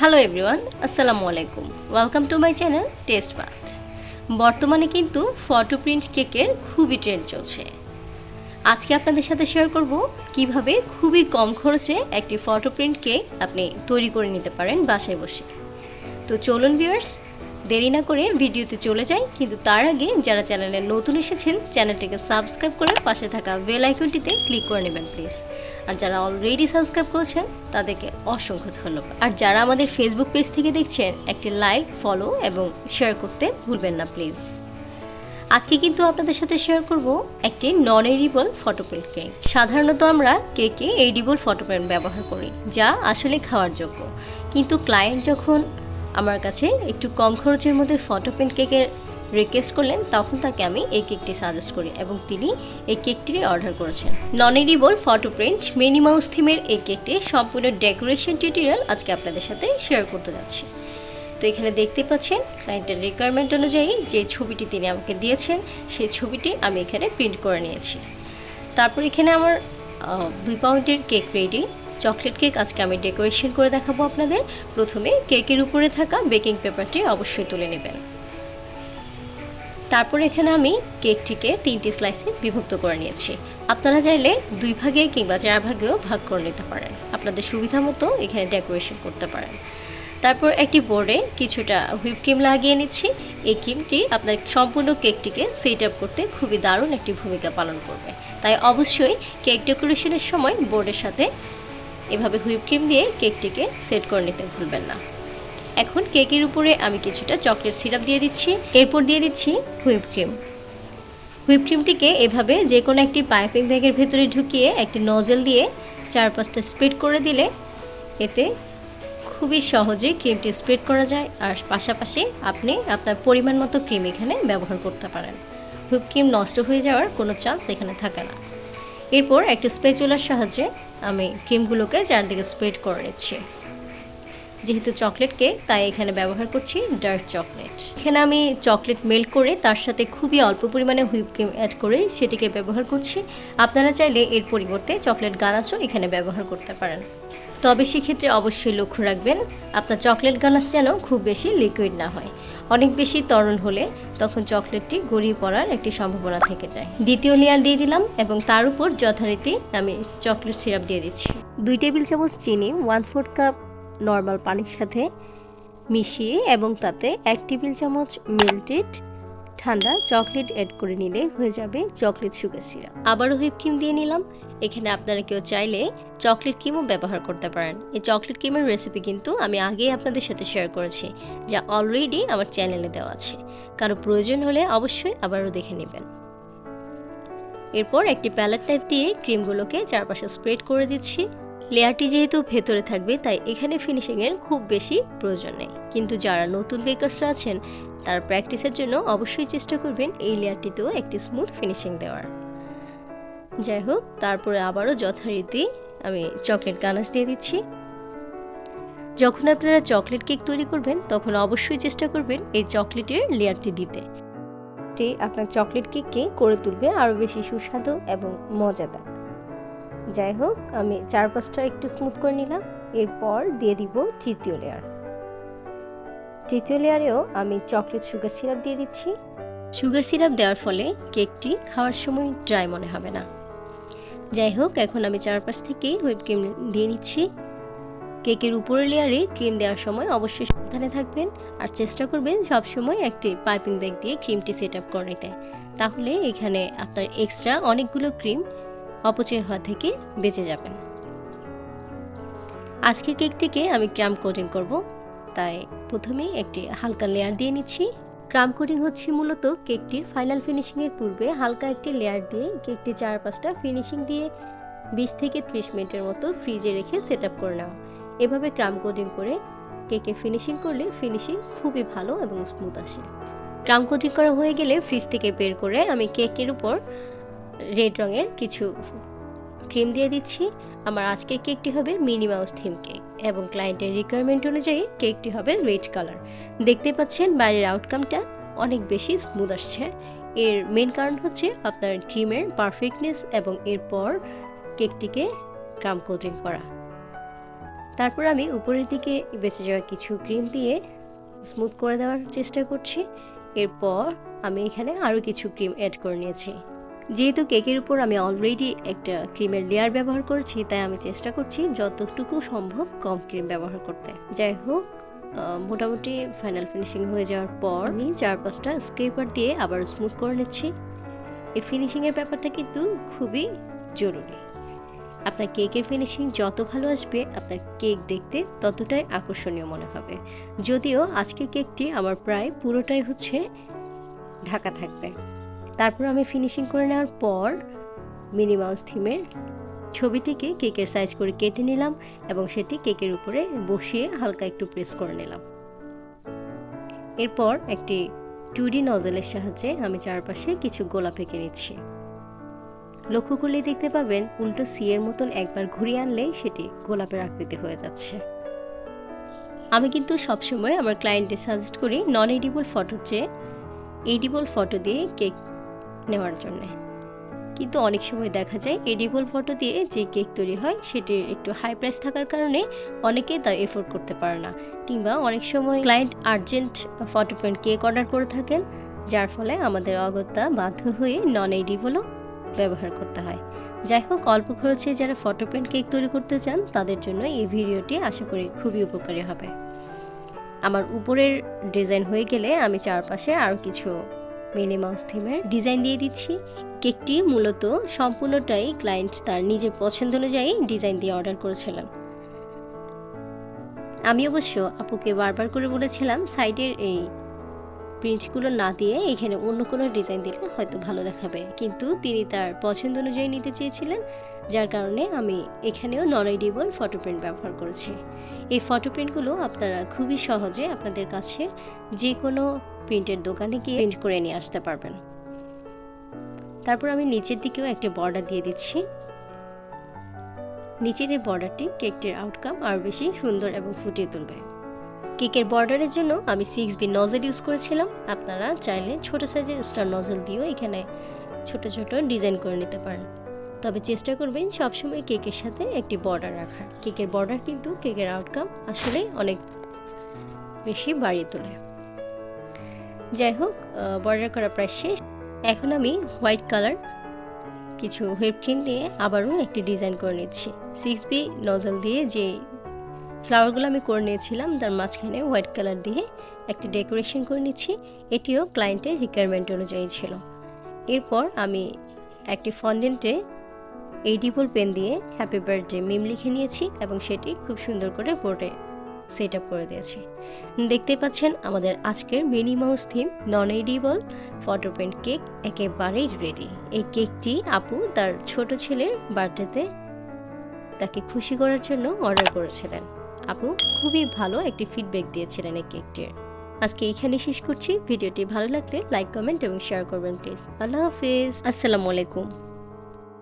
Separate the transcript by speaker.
Speaker 1: Hello everyone, আসসালামু আলাইকুম। Welcome to my channel test bath. বর্তমানে কিন্তু ফটো প্রিন্ট কেকের খুবই ট্রেন্ড চলছে। আজকে আপনাদের সাথে শেয়ার করব কিভাবে খুবই কম খরচে একটি ফটো প্রিন্ট কেক আপনি তৈরি করে নিতে পারেন বাসায় বসে। তো চলুন ভিউয়ার্স, দেরি না করে ভিডিওতে চলে যাই, কিন্তু তার আগে যারা চ্যানেলে নতুন এসেছেন চ্যানেলটিকে সাবস্ক্রাইব করে পাশে থাকা বেল আইকনটিতে ক্লিক করে নেবেন প্লিজ। আর যারা অলরেডি সাবস্ক্রাইব করেছেন তাদেরকে অসংখ্য ধন্যবাদ। আর যারা আমাদের ফেসবুক পেজ থেকে দেখছেন একটি লাইক, ফলো এবং শেয়ার করতে ভুলবেন না প্লিজ। আজকে কিন্তু আপনাদের সাথে শেয়ার করব একটি নন এডিবল ফটোপ্রিন্ট কেক। সাধারণত আমরা কেকে এডিবল ফটোপ্রিন্ট ব্যবহার করি, যা আসলে খাওয়ার যোগ্য। কিন্তু ক্লায়েন্ট যখন আমার কাছে একটু কম খরচের মধ্যে ফটোপ্রিন্ট কেকের রিকোয়েস্ট করলেন, তখন তাকে আমি এই কেকটি সাজেস্ট করি এবং তিনি এই কেকটি অর্ডার করেছেন। নন এডিবল ফটোপ্রিন্ট মিনি মাউস থিমের এই কেকটি সম্পূর্ণ ডেকোরেশন টিউটোরিয়াল আজকে আপনাদের সাথে শেয়ার করতে যাচ্ছি। তো এখানে দেখতে পাচ্ছেন ক্লায়েন্টের রিকোয়ারমেন্ট অনুযায়ী যে ছবিটি তিনি আমাকে দিয়েছেন সেই ছবিটি আমি এখানে প্রিন্ট করে নিয়েছি। তারপর এখানে আমার 2 পাউন্ডের কেক রেডি। চকলেট কেক আজকে আমি ডেকোরেশন করে দেখাবো আপনাদের। প্রথমে কেকের উপরে থাকা বেকিং পেপারটি অবশ্যই তুলে নেবেন। তারপর এখানে আমি কেকটিকে 3টি স্লাইসে বিভক্ত করে নিয়েছি। আপনারা চাইলে 2 ভাগে কিংবা 4 ভাগেও ভাগ করে নিতে পারেন, আপনাদের সুবিধা মতো এখানে ডেকোরেশন করতে পারেন। তারপর একটি বোর্ডে কিছুটা হুইপ ক্রিম লাগিয়ে নিচ্ছি। এই ক্রিমটি আপনার সম্পূর্ণ কেকটিকে সেট আপ করতে খুবই দারুণ একটি ভূমিকা পালন করবে। তাই অবশ্যই কেক ডেকোরেশনের সময় বোর্ডের সাথে এভাবে হুইপ ক্রিম দিয়ে কেকটিকে সেট করে নিতে ভুলবেন না। এখন কেকের উপরে আমি কিছুটা চকলেট সিরাপ দিয়ে দিচ্ছি, এরপর দিয়ে দিচ্ছি হুইপ ক্রিম। হুইপ ক্রিমটিকে এভাবে যে কোনো একটি পাইপিং ব্যাগের ভেতরে ঢুকিয়ে একটি নজেল দিয়ে 4-5টা স্প্রেড করে দিলে এতে খুবই সহজে ক্রিমটি স্প্রেড করা যায়। আর পাশাপাশি আপনি আপনার পরিমাণ মতো ক্রিম এখানে ব্যবহার করতে পারেন। হুইপ ক্রিম নষ্ট হয়ে যাওয়ার কোনো চান্স এখানে থাকে না। এরপর একটা স্প্যাচুলার সাহায্যে আমি ক্রিমগুলোকে চারদিকে স্প্রেড করে নিচ্ছি। যেহেতু চকলেট কেক তাই এখানে ব্যবহার করছি ডার্ক চকলেট। এখানে আমি চকলেট মেল্ট করে তার সাথে খুবই অল্প পরিমাণে হুইপ ক্রিম অ্যাড করে সেটিকে ব্যবহার করছি। আপনারা চাইলে এর পরিবর্তে চকলেট গানাশও এখানে ব্যবহার করতে পারেন, তবে সেক্ষেত্রে অবশ্যই লক্ষ্য রাখবেন আপনার চকলেট গানাশ যেন খুব বেশি লিকুইড না হয়। অনেক বেশি তরল হলে তখন চকলেটটি গড়িয়ে পড়ার একটি সম্ভাবনা থেকে যায়। দ্বিতীয় লেয়ার দিয়ে দিলাম এবং তার উপর যথারীতি আমি চকলেট সিরাপ দিয়ে দিচ্ছি। 2 টেবিল চামচ চিনি 1/4 কাপ নর্মাল পানির সাথে মিশিয়ে এবং তাতে 1 টেবিল চামচ মেল্টেড ঠান্ডা চকলেট অ্যাড করে নিলে হয়ে যাবে চকলেট সুগার সিরাপ। আবারও হুইপ ক্রিম দিয়ে নিলাম। এখানে আপনারা কেউ চাইলে চকলেট ক্রিমও ব্যবহার করতে পারেন। এই চকলেট ক্রিমের রেসিপি কিন্তু আমি আগেই আপনাদের সাথে শেয়ার করেছি, যা অলরেডি আমার চ্যানেলে দেওয়া আছে। কারো প্রয়োজন হলে অবশ্যই আবারও দেখে নেবেন। এরপর একটি প্যালেট টাইপ দিয়ে ক্রিমগুলোকে চারপাশে স্প্রেড করে দিচ্ছি। লেয়ারটি যেহেতু ভেতরে থাকবে তাই এখানে ফিনিশিংয়ের খুব বেশি প্রয়োজন নেই, কিন্তু যারা নতুন বেকার্সরা আছেন তার প্র্যাকটিসের জন্য অবশ্যই চেষ্টা করবেন এই লেয়ারটিতেও একটি স্মুথ ফিনিশিং দেওয়ার। যাই হোক, তারপরে আবারও যথারীতি আমি চকলেট গানাশ দিয়ে দিচ্ছি। যখন আপনারা চকলেট কেক তৈরি করবেন তখন অবশ্যই চেষ্টা করবেন এই চকলেটের লেয়ারটি দিতে। এটি আপনার চকলেট কেককে করে তুলবে আরও বেশি সুস্বাদু এবং মজাদার। যাই হোক, আমি 4-5টা একটু স্মুথ করে নিলাম। এরপর দিয়ে দিব তৃতীয় লেয়ার। তৃতীয় লেয়ারেও আমি চকলেট সুগার সিরাপ দিয়ে দিচ্ছি। সুগার সিরাপ দেওয়ার ফলে কেকটি খাওয়ার সময় ড্রাই মনে হবে না। যাই হোক, এখন আমি 4-5 থেকে হুইপ ক্রিম দিয়ে নিচ্ছি। কেকের উপরের লেয়ারে ক্রিম দেওয়ার সময় অবশ্যই সাবধানে থাকবেন আর চেষ্টা করবেন সবসময় একটি পাইপিং ব্যাগ দিয়ে ক্রিমটি সেট আপ করে নিতে। তাহলে এখানে আপনার এক্সট্রা অনেকগুলো ক্রিম অপচয় হওয়া থেকে বেঁচে যাবেন। আজকের কেকটিকে আমি ক্রাম কোটিং করব, তাই প্রথমেই একটি হালকা লেয়ার দিয়ে নিচ্ছি। ক্রাম কোটিং হচ্ছে মূলত কেকটির ফাইনাল ফিনিশিংয়ের পূর্বে হালকা একটি লেয়ার দিয়ে কেকটি 4-5টা ফিনিশিং দিয়ে 20 থেকে 30 মিনিটের মতো ফ্রিজে রেখে সেট আপ করে নেওয়া। এভাবে ক্রাম কোটিং করে কেকে ফিনিশিং করলে ফিনিশিং খুবই ভালো এবং স্মুথ আসে। ক্রাম কোটিং করা হয়ে গেলে ফ্রিজ থেকে বের করে আমি কেকের উপর রেড রঙের কিছু ক্রিম দিয়ে দিচ্ছি। আমার আজকের কেকটি হবে মিনি মাউস থিম কেক এবং ক্লায়েন্টের রিকোয়ারমেন্ট অনুযায়ী কেকটি হবে রেড কালার। দেখতে পাচ্ছেন বাইরের আউটকামটা অনেক বেশি স্মুথ আসছে। এর মেন কারণ হচ্ছে আপনার ক্রিমের পারফেক্টনেস এবং এরপর কেকটিকে ক্রাম কোটিং করা। তারপর আমি উপরের দিকে বেঁচে যাওয়া কিছু ক্রিম দিয়ে স্মুথ করে দেওয়ার চেষ্টা করছি। এরপর আমি এখানে আরও কিছু ক্রিম অ্যাড করে নিয়েছি। যেহেতু কেকের উপর আমি অলরেডি একটা ক্রিমের লেয়ার ব্যবহার করেছি, তাই আমি চেষ্টা করছি যতটুকু সম্ভব কম ক্রিম ব্যবহার করতে। যাই হোক, মোটামুটি ফাইনাল ফিনিশিং হয়ে যাওয়ার পর আমি 4-5টা স্ক্রেপার দিয়ে আবার স্মুথ করে নিচ্ছি। এই ফিনিশিংয়ের ব্যাপারটা কিন্তু খুবই জরুরি। আপনার কেকের ফিনিশিং যত ভালো আসবে, আপনার কেক দেখতে ততটাই আকর্ষণীয় মনে হবে। যদিও আজকের কেকটি আমার প্রায় পুরোটাই হচ্ছে ঢাকা থাকবে। তারপর আমি ফিনিশিং করে নেওয়ার পর মিনি মাউস থিমের ছবিটিকে কেকের সাইজ করে কেটে নিলাম এবং সেটি কেকের উপরে বসিয়ে হালকা একটু প্রেস করে নিলাম। এরপর একটি 2D নজলের সাহায্যে আমি চারপাশে কিছু গোলাপ এঁকে নিচ্ছি। লক্ষ্য করলে দেখতে পাবেন উল্টো সি এর মতন একবার ঘুরিয়ে আনলেই সেটি গোলাপের আকৃতি হয়ে যাচ্ছে। আমি কিন্তু সবসময় আমার ক্লায়েন্টদের সাজেস্ট করি নন এডিবল ফটোর চেয়ে এডিবল ফটো দিয়ে কেক নেওয়ার জন্য। কিন্তু অনেক সময় দেখা যায় এডিবল ফটো দিয়ে যে কেক তৈরি হয় সেটির একটু হাই প্রাইস থাকার কারণে অনেকে তা এফোর্ড করতে পারে না, কিংবা অনেক সময় ক্লায়েন্ট আর্জেন্ট ফটোপ্রিন্ট কেক অর্ডার করে থাকেন, যার ফলে আমাদের অগত্যা বাধ্য হয়ে নন এডিবলও ব্যবহার করতে হয়। যাই হোক, অল্প খরচে যারা ফটোপ্রিন্ট কেক তৈরি করতে চান তাদের জন্য এই ভিডিওটি আশা করি খুবই উপকারী হবে। আমার উপরের ডিজাইন হয়ে গেলে আমি চারপাশে আরও কিছু মিনি মাউস থিমের ডিজাইন দিয়ে দিচ্ছি। কেকটি মূলত সম্পূর্ণটাই ক্লায়েন্ট তার নিজের পছন্দ অনুযায়ী ডিজাইন দিয়ে অর্ডার করেছিলেন। আমি অবশ্য আপুকে বারবার করে বলেছিলাম সাইডের এই প্রিন্টগুলো না দিয়ে এখানে অন্য কোনো ডিজাইন দিলে হয়তো ভালো দেখাবে, কিন্তু তিনি তার পছন্দ অনুযায়ী নিতে চেয়েছিলেন, যার কারণে আমি এখানেও নন এডিবল ফটোপ্রিন্ট ব্যবহার করেছি। এই ফটোপ্রিন্টগুলো আপনারা খুবই সহজে আপনাদের কাছে যে কোনো প্রিন্টের দোকানে গিয়ে প্রিন্ট করে নিয়ে আসতে পারবেন। তারপর আমি নিচের দিকেও একটা বর্ডার দিয়ে দিচ্ছি। নিচের এই বর্ডারটি কেকটির আউটকাম আরও বেশি সুন্দর এবং ফুটিয়ে তুলবে। কেকের বর্ডারের জন্য আমি 6B নজল ইউজ করেছিলাম। আপনারা চাইলে ছোট সাইজের স্টার নজল দিয়েও এখানে ছোট ছোট ডিজাইন করে নিতে পারেন, তবে চেষ্টা করবেন সবসময় কেকের সাথে একটি বর্ডার রাখার। কেকের বর্ডার কিন্তু কেকের আউটকাম আসলে অনেক বেশি বাড়িয়ে তোলে। যাই হোক, বর্ডার করা প্রায় শেষ। এখন আমি হোয়াইট কালার কিছু হুইপক্রিম দিয়ে আবারও একটি ডিজাইন করে নিচ্ছি। 6B নজল দিয়ে যে ফ্লাওয়ারগুলো আমি করে নিয়েছিলাম তার মাঝখানে হোয়াইট কালার দিয়ে একটি ডেকোরেশন করে নিচ্ছি। এটিও ক্লায়েন্টের রিকোয়ারমেন্ট অনুযায়ী ছিল। এরপর আমি একটি ফন্ডেন্টে এডিবল পেন দিয়ে হ্যাপি বার্থডে মিম লিখে নিয়েছি এবং সেটি খুব সুন্দর করে বোর্ডে সেট আপ করে দিয়েছি। দেখতেই পাচ্ছেন আমাদের আজকের মিনি মাউস থিম নন এডিবল ফটোপ্রিন্ট কেক একেবারেই রেডি। এই কেকটি আপু তার ছোট ছেলের বার্থডেতে তাকে খুশি করার জন্য অর্ডার করেছিলেন। আপু খুবই ভালো একটি ফিডব্যাক দিয়েছিলেন এই কেকটির। আজকে এখানে শেষ করছি। ভিডিওটি ভালো লাগলে লাইক, কমেন্ট এবং শেয়ার করবেন প্লিজ। আল্লাহ হাফিজ, আসসালামু আলাইকুম।